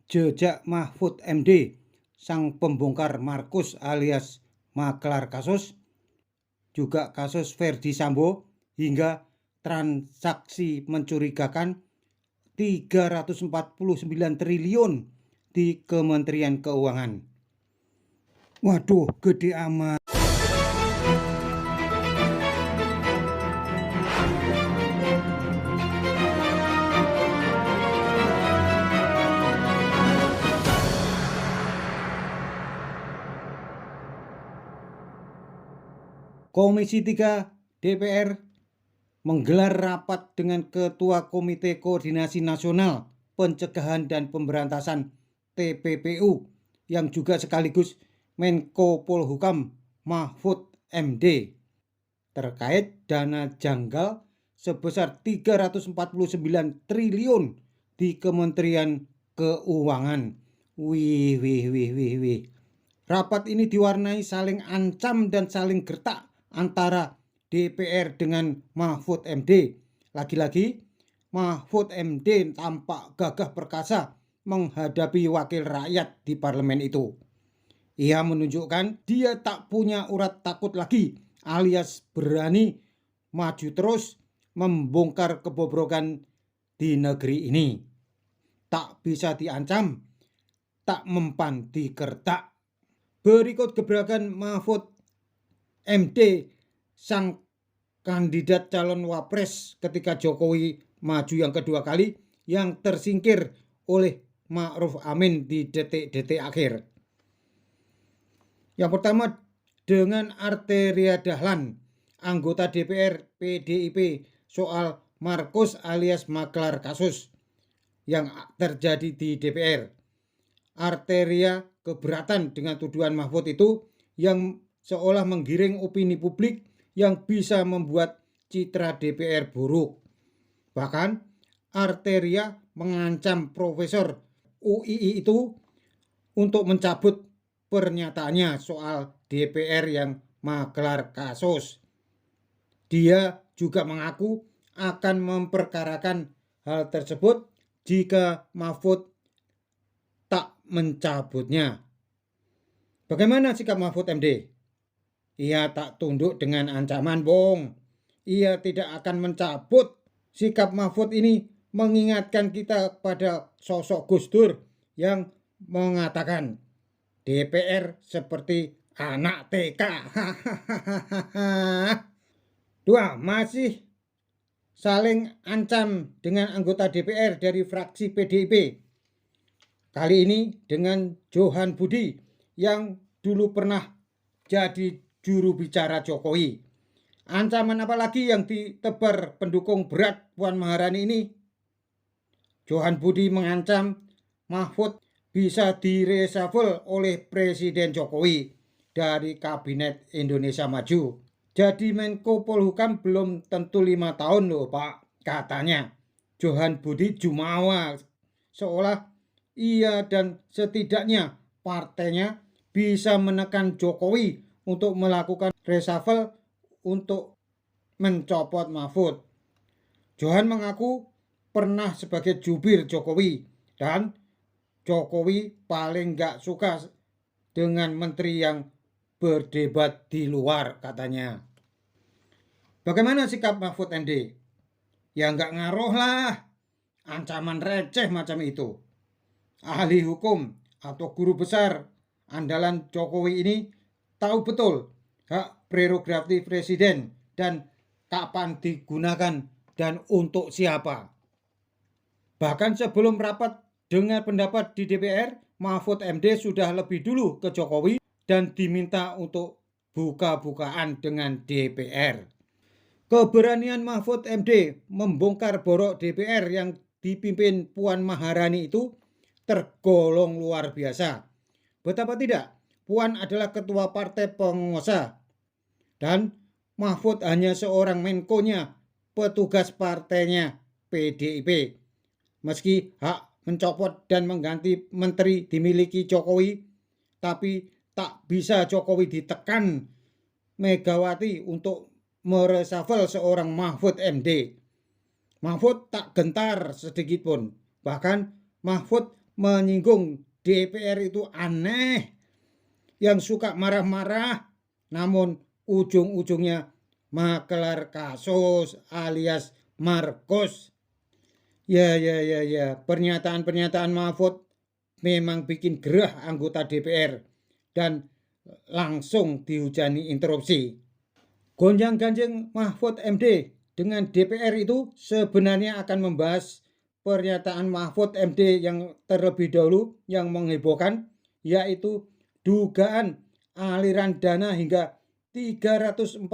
jejak Mahfud MD, sang pembongkar Markus alias maklar kasus, juga kasus Verdi Sambo, hingga transaksi mencurigakan 349 triliun di Kementerian Keuangan. Waduh, gede amat. Komisi 3 DPR menggelar rapat dengan Ketua Komite Koordinasi Nasional Pencegahan dan Pemberantasan TPPU yang juga sekaligus Menko Polhukam Mahfud MD terkait dana janggal sebesar 349 triliun di Kementerian Keuangan. Wih. Rapat ini diwarnai saling ancam dan saling gertak antara DPR dengan Mahfud MD. Lagi-lagi Mahfud MD tampak gagah perkasa menghadapi wakil rakyat di parlemen itu. Ia menunjukkan dia tak punya urat takut lagi, alias berani maju terus membongkar kebobrokan di negeri ini. Tak bisa diancam, tak mempan digertak. Berikut gebrakan Mahfud MD, sang kandidat calon wapres ketika Jokowi maju yang kedua kali, yang tersingkir oleh Ma'ruf Amin di detik-detik akhir. Yang pertama, dengan Arteria Dahlan, anggota DPR PDIP, soal Markus alias maklar kasus yang terjadi di DPR. Arteria keberatan dengan tuduhan Mahfud itu yang seolah menggiring opini publik yang bisa membuat citra DPR buruk. Bahkan Arteria mengancam Profesor UII itu untuk mencabut pernyataannya soal DPR yang maklar kasus. Dia juga mengaku akan memperkarakan hal tersebut jika Mahfud tak mencabutnya. Bagaimana sikap Mahfud MD? Ia tak tunduk dengan ancaman, Bong. Ia tidak akan mencabut. Sikap Mahfud ini mengingatkan kita pada sosok Gus Dur yang mengatakan DPR seperti anak TK. Dua, masih saling ancam dengan anggota DPR dari fraksi PDIP. Kali ini dengan Johan Budi yang dulu pernah jadi juru bicara Jokowi. Ancaman apa lagi yang ditebar pendukung berat Puan Maharani ini? Johan Budi mengancam Mahfud bisa direshuffle oleh Presiden Jokowi dari Kabinet Indonesia Maju. Jadi Menko Polhukam belum tentu 5 tahun loh Pak, katanya. Johan Budi jumawa, seolah ia dan setidaknya partainya bisa menekan Jokowi untuk melakukan reshuffle untuk mencopot Mahfud. Johan mengaku pernah sebagai jubir Jokowi dan Jokowi paling gak suka dengan menteri yang berdebat di luar, katanya. Bagaimana sikap Mahfud MD? Ya gak ngaruh lah, ancaman receh macam itu. Ahli hukum atau guru besar andalan Jokowi ini tahu betul hak prerogatif presiden dan kapan digunakan dan untuk siapa. Bahkan sebelum rapat dengar pendapat di DPR, Mahfud MD sudah lebih dulu ke Jokowi dan diminta untuk buka-bukaan dengan DPR. Keberanian Mahfud MD membongkar borok DPR yang dipimpin Puan Maharani itu tergolong luar biasa. Betapa tidak, Puan adalah ketua partai penguasa dan Mahfud hanya seorang menkonya, petugas partainya PDIP. Meski hak mencopot dan mengganti menteri dimiliki Jokowi, tapi tak bisa Jokowi ditekan Megawati untuk mereshuffle seorang Mahfud MD. Mahfud tak gentar sedikit pun. Bahkan Mahfud menyinggung DPR itu aneh, yang suka marah-marah, namun ujung-ujungnya makelar kasus alias Marcos. Ya, pernyataan-pernyataan Mahfud memang bikin gerah anggota DPR dan langsung dihujani interupsi. Gonjang-ganjing Mahfud MD dengan DPR itu sebenarnya akan membahas pernyataan Mahfud MD yang terlebih dahulu yang menghebohkan, yaitu dugaan aliran dana hingga 349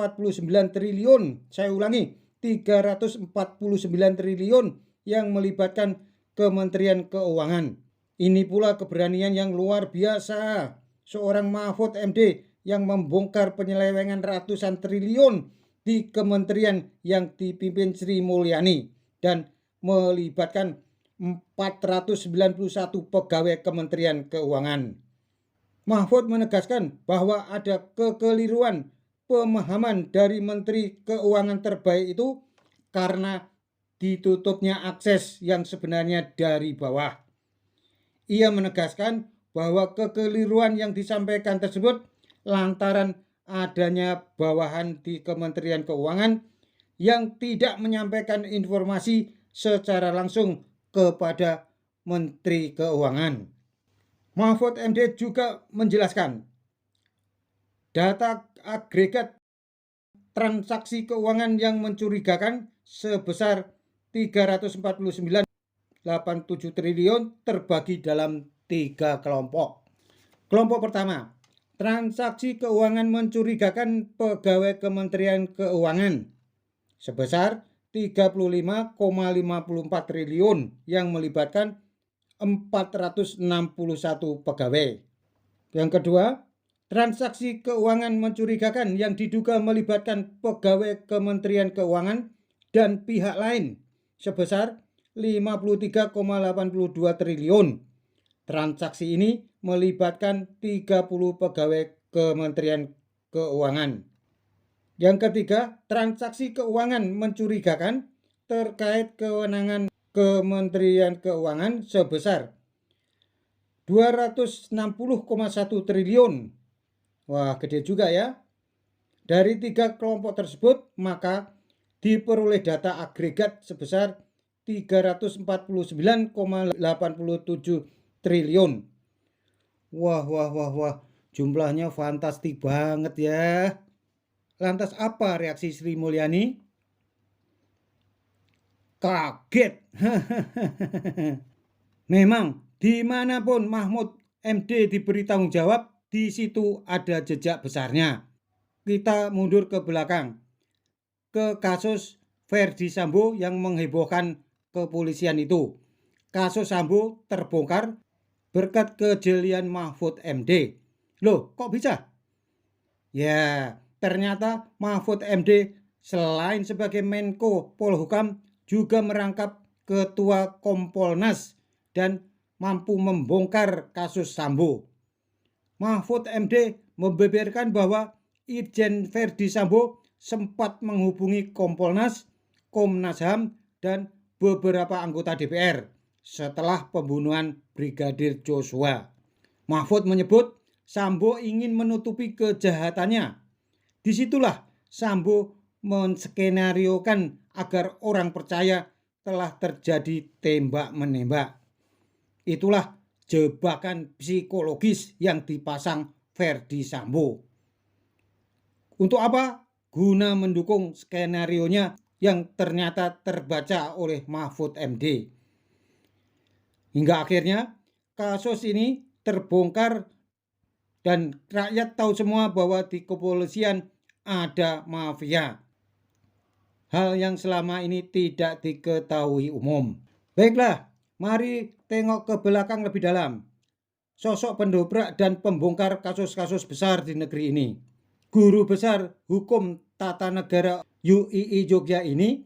triliun. Saya ulangi, 349 triliun yang melibatkan Kementerian Keuangan. Ini pula keberanian yang luar biasa seorang Mahfud MD yang membongkar penyelewengan ratusan triliun di kementerian yang dipimpin Sri Mulyani dan melibatkan 491 pegawai Kementerian Keuangan. Mahfud menegaskan bahwa ada kekeliruan pemahaman dari Menteri Keuangan terbaik itu karena ditutupnya akses yang sebenarnya dari bawah. Ia menegaskan bahwa kekeliruan yang disampaikan tersebut lantaran adanya bawahan di Kementerian Keuangan yang tidak menyampaikan informasi secara langsung kepada Menteri Keuangan. Mahfud MD juga menjelaskan data agregat transaksi keuangan yang mencurigakan sebesar 349,87 triliun terbagi dalam 3 kelompok. Kelompok pertama, transaksi keuangan mencurigakan pegawai Kementerian Keuangan sebesar 35,54 triliun yang melibatkan 461 pegawai. Yang kedua, transaksi keuangan mencurigakan yang diduga melibatkan pegawai Kementerian Keuangan dan pihak lain sebesar 53,82 triliun. Transaksi ini melibatkan 30 pegawai Kementerian Keuangan. Yang ketiga, transaksi keuangan mencurigakan terkait kewenangan Kementerian Keuangan sebesar 260,1 triliun. Wah, gede juga ya. Dari 3 kelompok tersebut, maka diperoleh data agregat sebesar 349,87 triliun. Wah, jumlahnya fantastik banget ya. Lantas apa reaksi Sri Mulyani? Kaget. Memang dimanapun Mahfud MD diberi tanggung jawab, di situ ada jejak besarnya. Kita mundur ke belakang, ke kasus Ferdi Sambo yang menghebohkan kepolisian itu. Kasus Sambo terbongkar berkat kejelian Mahfud MD. Loh, kok bisa? Ya, ternyata Mahfud MD selain sebagai Menko Polhukam juga merangkap Ketua Kompolnas dan mampu membongkar kasus Sambo. Mahfud MD membeberkan bahwa Irjen Ferdi Sambo sempat menghubungi Kompolnas, Komnas HAM, dan beberapa anggota DPR setelah pembunuhan Brigadir Joshua. Mahfud menyebut Sambo ingin menutupi kejahatannya. Disitulah Sambo menskenariokan agar orang percaya telah terjadi tembak-menembak. Itulah jebakan psikologis yang dipasang Ferdi Sambo. Untuk apa? Guna mendukung skenarionya yang ternyata terbaca oleh Mahfud MD. Hingga akhirnya kasus ini terbongkar dan rakyat tahu semua bahwa di kepolisian ada mafia. Hal yang selama ini tidak diketahui umum. Baiklah, mari tengok ke belakang lebih dalam. Sosok pendobrak dan pembongkar kasus-kasus besar di negeri ini. Guru besar hukum tata negara UII Jogja ini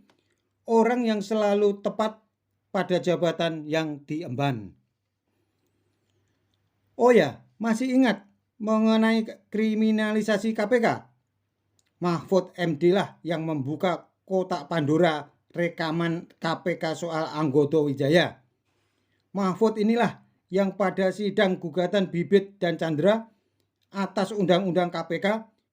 orang yang selalu tepat pada jabatan yang diemban. Oh ya, masih ingat mengenai kriminalisasi KPK? Mahfud MD lah yang membuka kotak Pandora rekaman KPK soal Anggodo Wijaya. Mahfud inilah yang pada sidang gugatan Bibit dan Chandra atas Undang-Undang KPK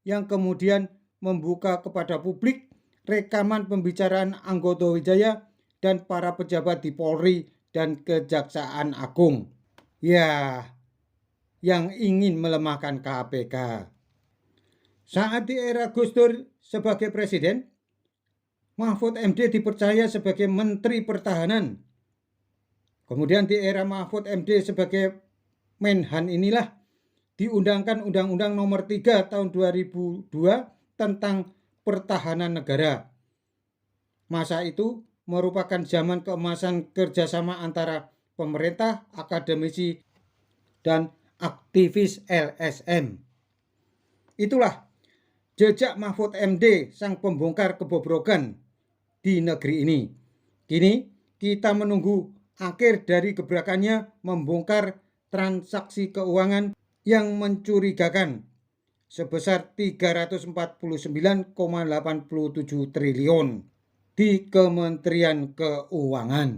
yang kemudian membuka kepada publik rekaman pembicaraan anggota Wijaya dan para pejabat di Polri dan Kejaksaan Agung. Ya, yang ingin melemahkan KPK. Saat di era Gus Dur sebagai presiden, Mahfud MD dipercaya sebagai Menteri Pertahanan. Kemudian di era Mahfud MD sebagai Menhan inilah diundangkan Undang-Undang Nomor 3 tahun 2002 tentang Pertahanan Negara. Masa itu merupakan zaman keemasan kerjasama antara pemerintah, akademisi, dan aktivis LSM. Itulah jejak Mahfud MD, sang pembongkar kebobrokan di negeri ini. Kini kita menunggu akhir dari gebrakannya membongkar transaksi keuangan yang mencurigakan sebesar 349,87 triliun di Kementerian Keuangan.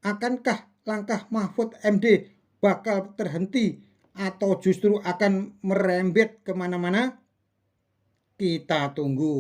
Akankah langkah Mahfud MD bakal terhenti atau justru akan merembet kemana-mana? Kita tunggu.